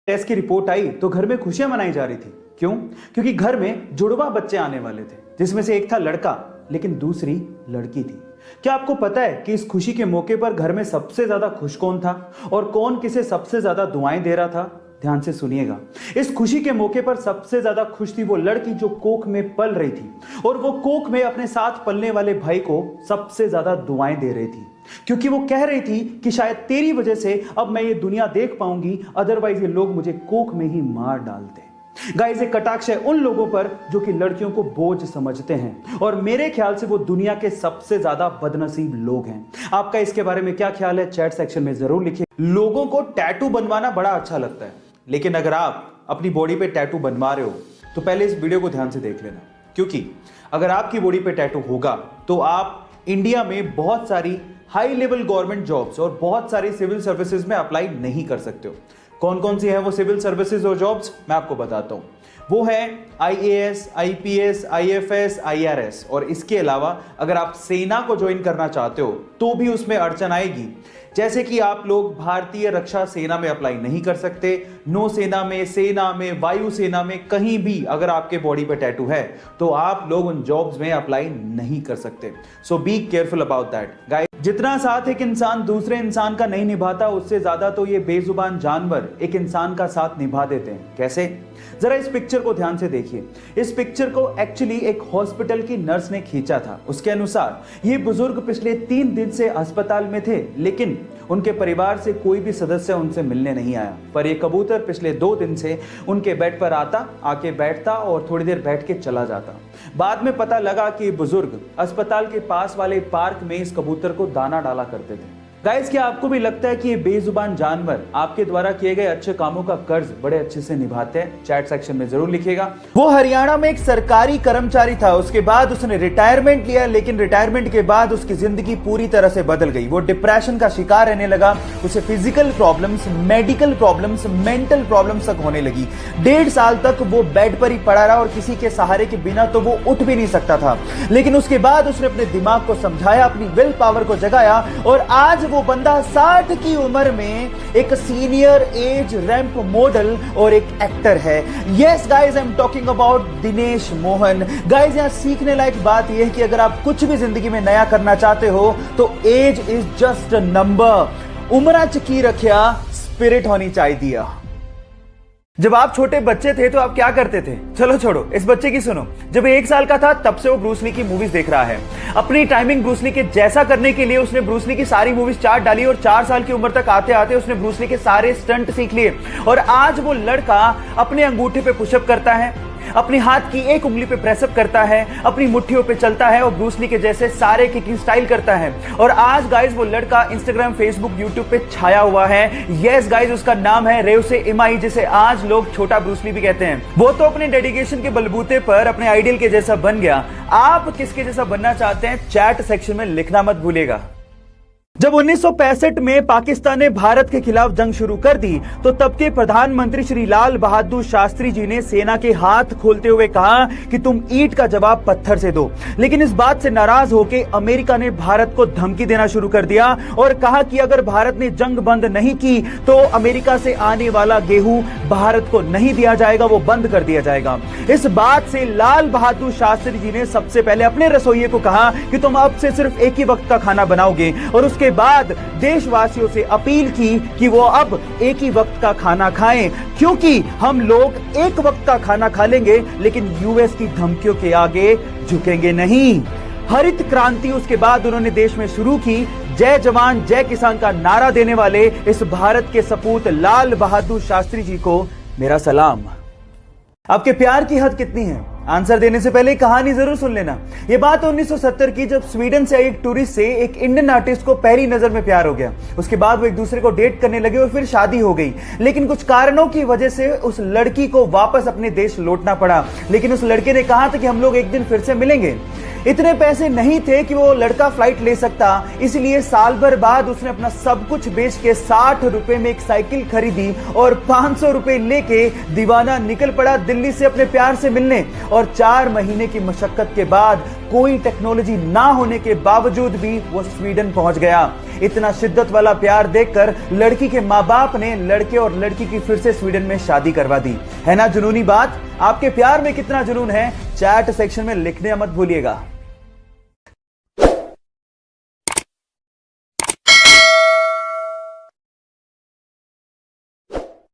Test की report आई तो घर में खुशियां मनाई जा रही थी। क्यों? क्योंकि घर में जुड़वा बच्चे आने वाले थे, जिसमें से एक था लड़का लेकिन दूसरी लड़की थी। क्या आपको पता है कि इस खुशी के मौके पर घर में सबसे ज्यादा खुश कौन था और कौन किसे सबसे ज्यादा दुआएं दे रहा था? ध्यान से सुनिएगा। इस खुशी के मौके पर सबसे ज्यादा खुश थी वो लड़की जो कोख में पल रही थी, और वो कोख में अपने साथ पलने वाले भाई को सबसे ज्यादा दुआएं दे रही थी, क्योंकि वो कह रही थी कि शायद तेरी वजह से अब मैं ये दुनिया देख पाऊंगी, अदरवाइज ये लोग मुझे कोख में ही मार डालते। गाइस, एक कटाक्ष है उन लोगों पर जो कि लड़कियों को बोझ समझते हैं, और मेरे ख्याल से वो दुनिया के सबसे ज्यादा बदनसीब लोग हैं। आपका इसके बारे में क्या ख्याल है? चैट सेक्शन में जरूर लिखिए। लोगों को टैटू बनवाना बड़ा अच्छा लगता है, लेकिन अगर आप अपनी बॉडी पे टैटू बनवा रहे हो तो पहले इस वीडियो को ध्यान से देख लेना, क्योंकि अगर आपकी बॉडी पे टैटू होगा तो आप इंडिया में बहुत सारी हाई लेवल गवर्नमेंट जॉब्स और बहुत सारी सिविल सर्विसेज में अप्लाई नहीं कर सकते हो। कौन कौन सी है वो सिविल सर्विसेज और जॉब्स, मैं आपको बताता हूं। वो है IAS, IPS, IFS, IRS, और इसके अलावा अगर आप सेना को ज्वाइन करना चाहते हो तो भी उसमें अड़चन आएगी। जैसे कि आप लोग भारतीय रक्षा सेना में अप्लाई नहीं कर सकते, नौसेना में, सेना में, वायुसेना में, कहीं भी अगर आपके बॉडी पे टैटू है तो आप लोग उन जॉब्स में अप्लाई नहीं कर सकते। So be careful about that guys. जितना साथ एक इंसान दूसरे इंसान का नहीं निभाता, उससे ज्यादा तो ये बेजुबान जानवर एक इंसान का साथ निभा देते हैं। कैसे? जरा इस पिक्चर को ध्यान से देखिए। इस पिक्चर को एक्चुअली एक हॉस्पिटल की नर्स ने खींचा था। उसके अनुसार ये बुजुर्ग पिछले 3 दिन से अस्पताल में थे, लेकिन उनके परिवार से कोई भी सदस्य उनसे मिलने नहीं आया। पर ये कबूतर पिछले 2 दिन से उनके बेड पर आता, आके बैठता और थोड़ी देर बैठ के चला जाता। बाद में पता लगा कि बुजुर्ग अस्पताल के पास वाले पार्क में इस कबूतर को दाना डाला करते थे। गाइस, क्या आपको भी लगता है कि ये बेजुबान जानवर आपके द्वारा किए गए अच्छे कामों का कर्ज बड़े अच्छे से निभाते हैं? चैट सेक्शन में जरूर लिखिएगा। वो हरियाणा में एक सरकारी कर्मचारी था। उसके बाद उसने रिटायरमेंट लिया, लेकिन रिटायरमेंट के बाद उसकी जिंदगी पूरी तरह से बदल गई। वो डिप्रेशन का शिकार रहने लगा। उसे physical problems, medical problems, mental problems तक होने लगी। 1.5 साल तक वो बेड पर ही पड़ा रहा, और किसी के सहारे के बिना तो वो उठ भी नहीं सकता था। लेकिन उसके बाद उसने अपने दिमाग को समझाया, अपनी विल पावर को जगाया, और आज वो बंदा 60 की उम्र में एक सीनियर एज रैंप मॉडल और एक एक्टर है। Yes guys, I am talking about Dinesh Mohan. Guys, यहां सीखने लायक बात यह है कि अगर आप कुछ भी जिंदगी में नया करना चाहते हो तो age is just a number. उम्र की रखिया, स्पिरिट होनी चाहिए। जब आप छोटे बच्चे थे तो आप क्या करते थे? चलो छोड़ो, इस बच्चे की सुनो। जब 1 साल का था तब से वो ब्रूस ली की मूवीज देख रहा है। अपनी टाइमिंग ब्रूस ली के जैसा करने के लिए उसने ब्रूस ली की सारी मूवीज चार्ट डाली, और 4 साल की उम्र तक आते आते उसने ब्रूस ली के सारे स्टंट सीख लिए। और आज वो लड़का अपने अंगूठे पे पुशअप करता है, अपनी हाथ की एक उंगली पे प्रेसअप करता है, अपनी मुट्ठियों पे चलता है और ब्रूस ली के जैसे सारे किकिंग स्टाइल करता है। और आज गाइस वो लड़का इंस्टाग्राम, फेसबुक, यूट्यूब पे छाया हुआ है। यस गाइस, उसका नाम है रेवसे इमाई, जिसे आज लोग छोटा ब्रूस ली भी कहते हैं। वो तो अपने डेडिकेशन के बलबूते पर अपने आइडियल के जैसा बन गया। आप किसके जैसा बनना चाहते हैं? चैट सेक्शन में लिखना मत भूलिएगा। जब 1965 में पाकिस्तान ने भारत के खिलाफ जंग शुरू कर दी तो तब के प्रधानमंत्री श्री लाल बहादुर शास्त्री जी ने सेना के हाथ खोलते हुए कहा कि तुम ईंट का जवाब पत्थर से दो। लेकिन इस बात से नाराज होकर अमेरिका ने भारत को धमकी देना शुरू कर दिया और कहा कि अगर भारत ने जंग बंद नहीं की तो अमेरिका से आने वाला गेहूं भारत को नहीं दिया जाएगा, वो बंद कर दिया जाएगा। इस बात से लाल बहादुर शास्त्री जी ने सबसे पहले अपने रसोइये को कहा कि तुम अब से सिर्फ एक ही वक्त का खाना बनाओगे, और उसके बाद देशवासियों से अपील की कि वो अब एक ही वक्त का खाना खाएं, क्योंकि हम लोग एक वक्त का खाना खा लेंगे लेकिन यूएस की धमकियों के आगे झुकेंगे नहीं। हरित क्रांति उसके बाद उन्होंने देश में शुरू की। जय जवान जय किसान का नारा देने वाले इस भारत के सपूत लाल बहादुर शास्त्री जी को मेरा सलाम। आपके प्यार की हद कितनी है? आंसर देने से पहले कहानी जरूर सुन लेना। यह बात 1970 की, जब स्वीडन से एक टूरिस्ट से एक इंडियन आर्टिस्ट को पहली नजर में प्यार हो गया। उसके बाद वो एक दूसरे को डेट करने लगे और फिर शादी हो गई। लेकिन कुछ कारणों की वजह से उस लड़की को वापस अपने देश लौटना पड़ा। लेकिन उस लड़के ने कहा था कि हम लोग एक दिन फिर से मिलेंगे। इतने पैसे नहीं थे कि वो लड़का फ्लाइट ले सकता, इसलिए साल भर बाद उसने अपना सब कुछ बेच के 60 रुपए में एक साइकिल खरीदी और 500 रुपए लेके दीवाना निकल पड़ा दिल्ली से अपने प्यार से मिलने। और 4 महीने की मशक्कत के बाद कोई टेक्नोलॉजी ना होने के बावजूद भी वो स्वीडन पहुंच गया। इतना शिद्दत वाला प्यार देखकर लड़की के मां बाप ने लड़के और लड़की की फिर से स्वीडन में शादी करवा दी। है ना जुनूनी बात? आपके प्यार में कितना जुनून है, चैट सेक्शन में लिखने मत भूलिएगा।